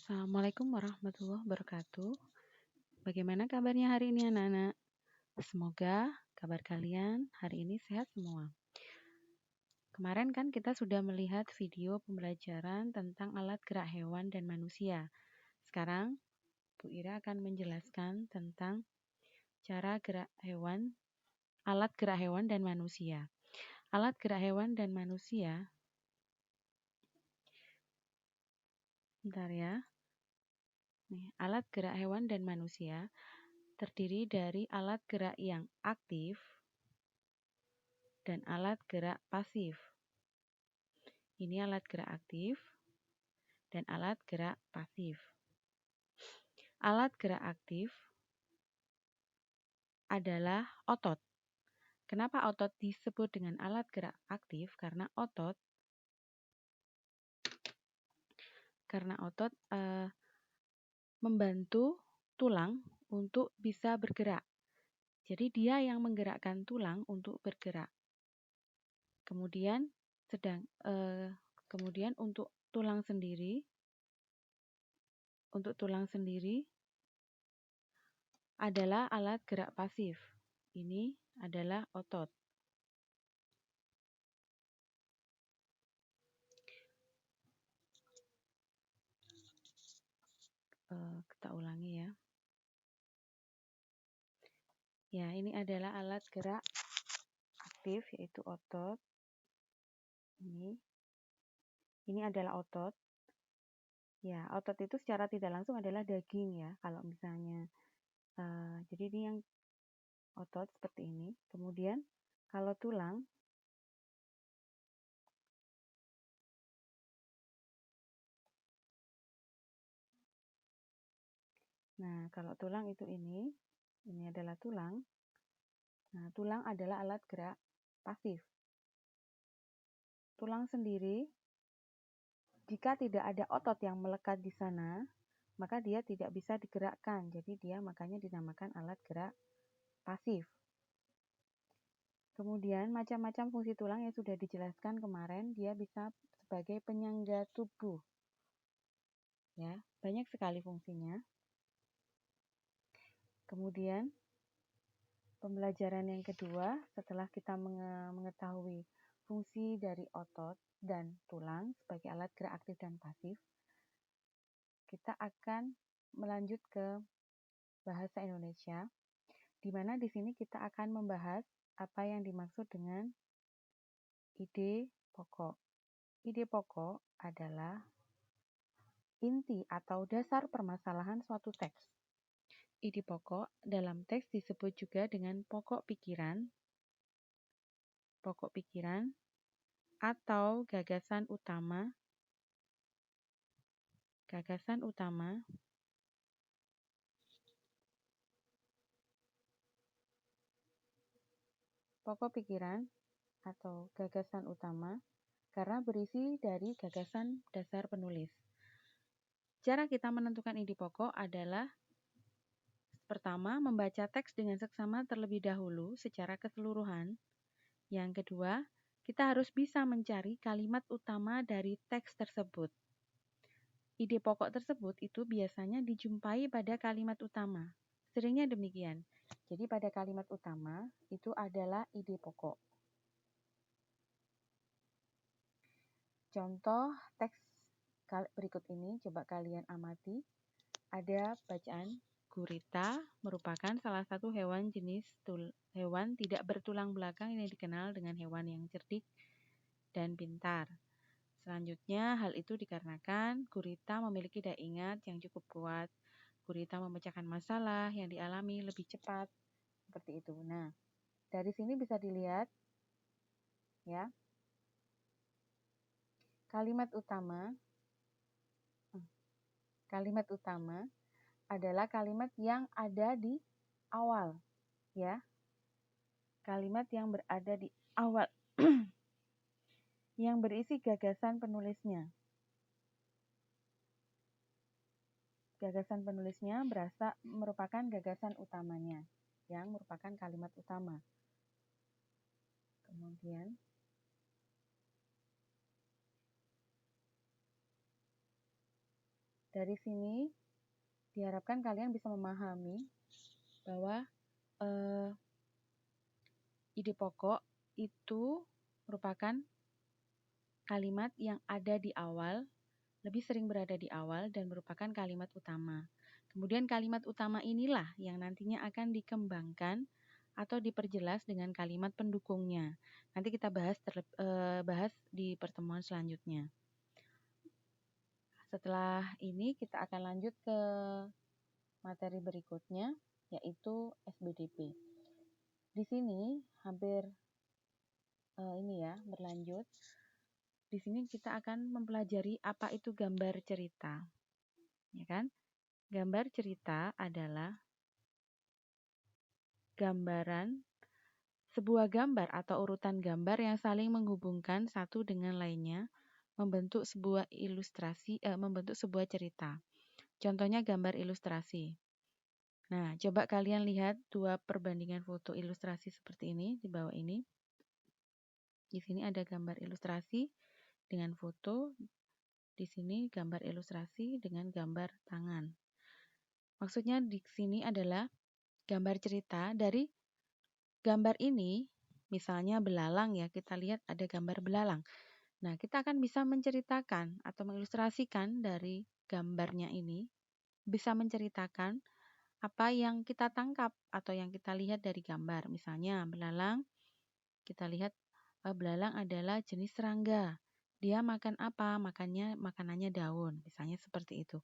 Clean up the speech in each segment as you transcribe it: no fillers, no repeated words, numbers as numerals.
Assalamualaikum warahmatullahi wabarakatuh. Bagaimana kabarnya hari ini anak-anak? Semoga kabar kalian hari ini sehat semua. Kemarin kan kita sudah melihat video pembelajaran tentang alat gerak hewan dan manusia. Sekarang Bu Ira akan menjelaskan tentang cara gerak hewan, alat gerak hewan dan manusia. Alat gerak hewan dan manusia, bentar ya. Alat gerak hewan dan manusia terdiri dari alat gerak yang aktif dan alat gerak pasif. Ini alat gerak aktif dan alat gerak pasif. Alat gerak aktif adalah otot. Kenapa otot disebut dengan alat gerak aktif? Karena otot membantu tulang untuk bisa bergerak. Jadi dia yang menggerakkan tulang untuk bergerak. Kemudian untuk tulang sendiri adalah alat gerak pasif. Ini adalah otot. Kita ulangi ya. Ya, ini adalah alat gerak aktif yaitu otot. Ini adalah otot. Ya, otot itu secara tidak langsung adalah daging ya. Kalau misalnya, jadi ini yang otot seperti ini. Kemudian kalau tulang, nah kalau tulang itu ini adalah tulang. Nah, tulang adalah alat gerak pasif. Tulang sendiri, jika tidak ada otot yang melekat di sana, maka dia tidak bisa digerakkan. Jadi dia makanya dinamakan alat gerak pasif. Kemudian macam-macam fungsi tulang yang sudah dijelaskan kemarin, dia bisa sebagai penyangga tubuh. Ya, banyak sekali fungsinya. Kemudian pembelajaran yang kedua, setelah kita mengetahui fungsi dari otot dan tulang sebagai alat gerak aktif dan pasif, kita akan melanjut ke bahasa Indonesia, di mana di sini kita akan membahas apa yang dimaksud dengan ide pokok. Ide pokok adalah inti atau dasar permasalahan suatu teks. Ide pokok dalam teks disebut juga dengan pokok pikiran atau gagasan utama. Pokok pikiran atau gagasan utama karena berisi dari gagasan dasar penulis. Cara kita menentukan ide pokok adalah pertama, membaca teks dengan seksama terlebih dahulu secara keseluruhan. Yang kedua, kita harus bisa mencari kalimat utama dari teks tersebut. Ide pokok tersebut itu biasanya dijumpai pada kalimat utama. Seringnya demikian. Jadi pada kalimat utama itu adalah ide pokok. Contoh teks berikut ini coba kalian amati. Ada bacaan, gurita merupakan salah satu hewan tidak bertulang belakang yang dikenal dengan hewan yang cerdik dan pintar. Selanjutnya, hal itu dikarenakan gurita memiliki daya ingat yang cukup kuat. Gurita memecahkan masalah yang dialami lebih cepat. Seperti itu. Nah, dari sini bisa dilihat ya. Kalimat utama adalah kalimat yang ada di awal, ya. Kalimat yang berada di awal yang berisi gagasan penulisnya. Gagasan penulisnya merupakan gagasan utamanya, yang merupakan kalimat utama. Kemudian Dari sini diharapkan kalian bisa memahami bahwa ide pokok itu merupakan kalimat yang ada di awal, lebih sering berada di awal dan merupakan kalimat utama. Kemudian kalimat utama inilah yang nantinya akan dikembangkan atau diperjelas dengan kalimat pendukungnya. Nanti kita bahas di pertemuan selanjutnya. Setelah ini kita akan lanjut ke materi berikutnya, yaitu SBDP. Di sini hampir berlanjut. Di sini kita akan mempelajari apa itu gambar cerita. Ya kan? Gambar cerita adalah sebuah gambar atau urutan gambar yang saling menghubungkan satu dengan lainnya, membentuk sebuah cerita. Contohnya gambar ilustrasi. Nah, coba kalian lihat dua perbandingan foto ilustrasi seperti ini di bawah ini. Di sini ada gambar ilustrasi dengan foto. Di sini gambar ilustrasi dengan gambar tangan. Maksudnya di sini adalah gambar cerita dari gambar ini, misalnya belalang ya, kita lihat ada gambar belalang. Nah, kita akan bisa menceritakan atau mengilustrasikan dari gambarnya ini, bisa menceritakan apa yang kita tangkap atau yang kita lihat dari gambar. Misalnya belalang, kita lihat belalang adalah jenis serangga. Dia makan apa? Makanannya daun, misalnya seperti itu.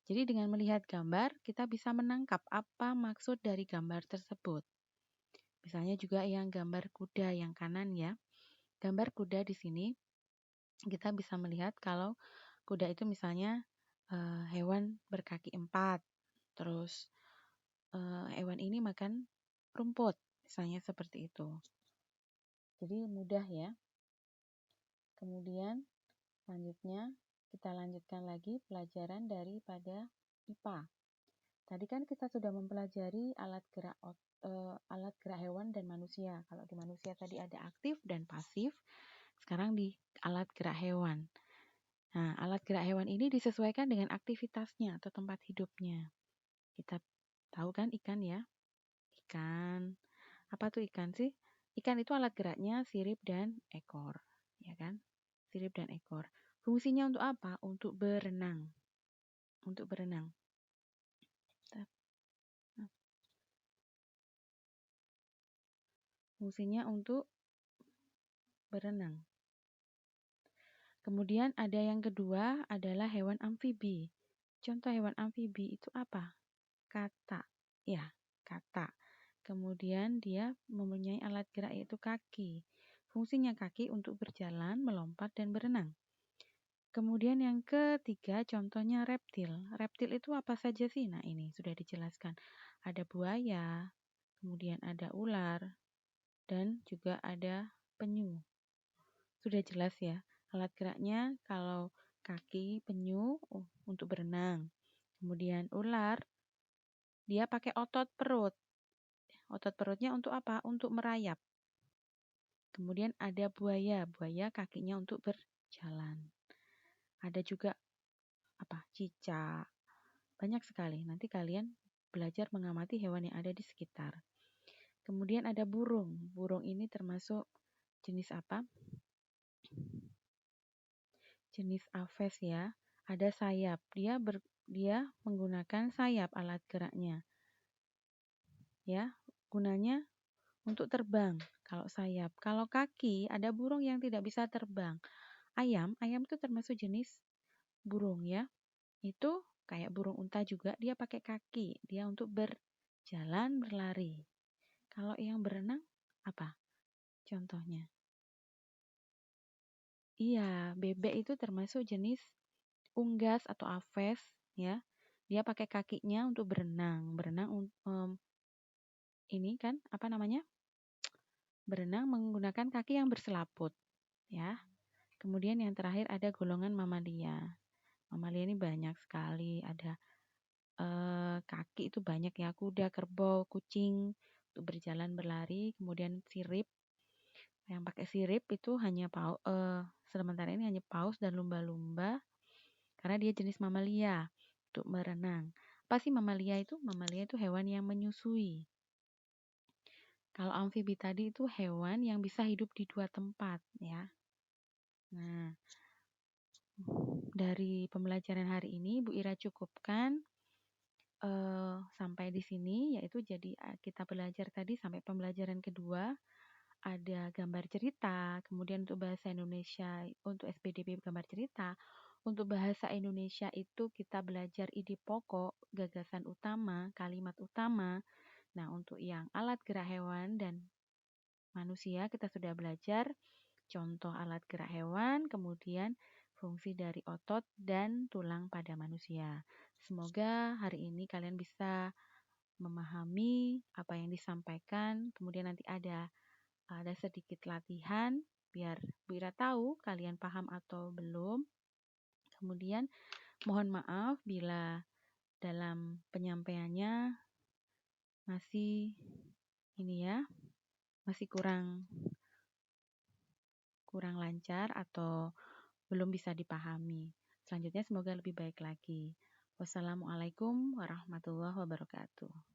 Jadi dengan melihat gambar, kita bisa menangkap apa maksud dari gambar tersebut. Misalnya juga yang gambar kuda yang kanan ya. Gambar kuda di sini kita bisa melihat kalau kuda itu misalnya hewan berkaki 4. Terus hewan ini makan rumput, misalnya seperti itu. Jadi mudah ya. Kemudian selanjutnya kita lanjutkan lagi pelajaran daripada IPA. Tadi kan kita sudah mempelajari alat gerak hewan dan manusia. Kalau di manusia tadi ada aktif dan pasif, sekarang di alat gerak hewan. Nah, alat gerak hewan ini disesuaikan dengan aktivitasnya atau tempat hidupnya. Kita tahu kan ikan ya? Ikan. Apa tuh ikan sih? Ikan itu alat geraknya sirip dan ekor, ya kan? Sirip dan ekor. Fungsinya untuk apa? Untuk berenang. Untuk berenang. Fungsinya untuk berenang. Kemudian ada yang kedua adalah hewan amfibi. Contoh hewan amfibi itu apa? Kata. Ya, kata. Kemudian dia mempunyai alat gerak yaitu kaki. Fungsinya kaki untuk berjalan, melompat, dan berenang. Kemudian yang ketiga contohnya reptil. Reptil itu apa saja sih? Nah ini sudah dijelaskan. Ada buaya, kemudian ada ular, dan juga ada penyu. Sudah jelas ya. Alat geraknya kalau kaki, penyu untuk berenang. Kemudian ular, dia pakai otot perut. Otot perutnya untuk apa? Untuk merayap. Kemudian ada buaya. Buaya kakinya untuk berjalan. Ada juga cicak. Banyak sekali. Nanti kalian belajar mengamati hewan yang ada di sekitar. Kemudian ada burung. Burung ini termasuk jenis apa? Jenis aves ya. Ada sayap. Dia menggunakan sayap alat geraknya. Ya, gunanya untuk terbang. Kalau sayap, kalau kaki ada burung yang tidak bisa terbang. Ayam itu termasuk jenis burung ya. Itu kayak burung unta juga, dia pakai kaki, dia untuk berjalan, berlari. Kalau yang berenang apa? Contohnya. Iya, bebek itu termasuk jenis unggas atau aves ya. Dia pakai kakinya untuk berenang. Ini kan berenang menggunakan kaki yang berselaput ya. Kemudian yang terakhir ada golongan mamalia. Mamalia ini banyak sekali, ada kaki itu banyak ya, kuda, kerbau, kucing untuk berjalan berlari. Kemudian sirip, yang pakai sirip itu sementara ini hanya paus dan lumba-lumba karena dia jenis mamalia. untuk merenang. Apa sih mamalia itu? Mamalia itu hewan yang menyusui. Kalau amfibi tadi itu hewan yang bisa hidup di dua tempat, ya. Nah, dari pembelajaran hari ini Bu Ira cukupkan sampai di sini, yaitu jadi kita belajar tadi sampai pembelajaran kedua ada gambar cerita, kemudian untuk bahasa Indonesia untuk SPDB gambar cerita, untuk bahasa Indonesia itu kita belajar ide pokok, gagasan utama, kalimat utama. Nah, untuk yang alat gerak hewan dan manusia kita sudah belajar contoh alat gerak hewan, kemudian fungsi dari otot dan tulang pada manusia. Semoga hari ini kalian bisa memahami apa yang disampaikan, kemudian nanti ada sedikit latihan biar Bu Ira tahu kalian paham atau belum. Kemudian mohon maaf bila dalam penyampaiannya masih masih kurang lancar atau belum bisa dipahami. Selanjutnya semoga lebih baik lagi. Wassalamualaikum warahmatullahi wabarakatuh.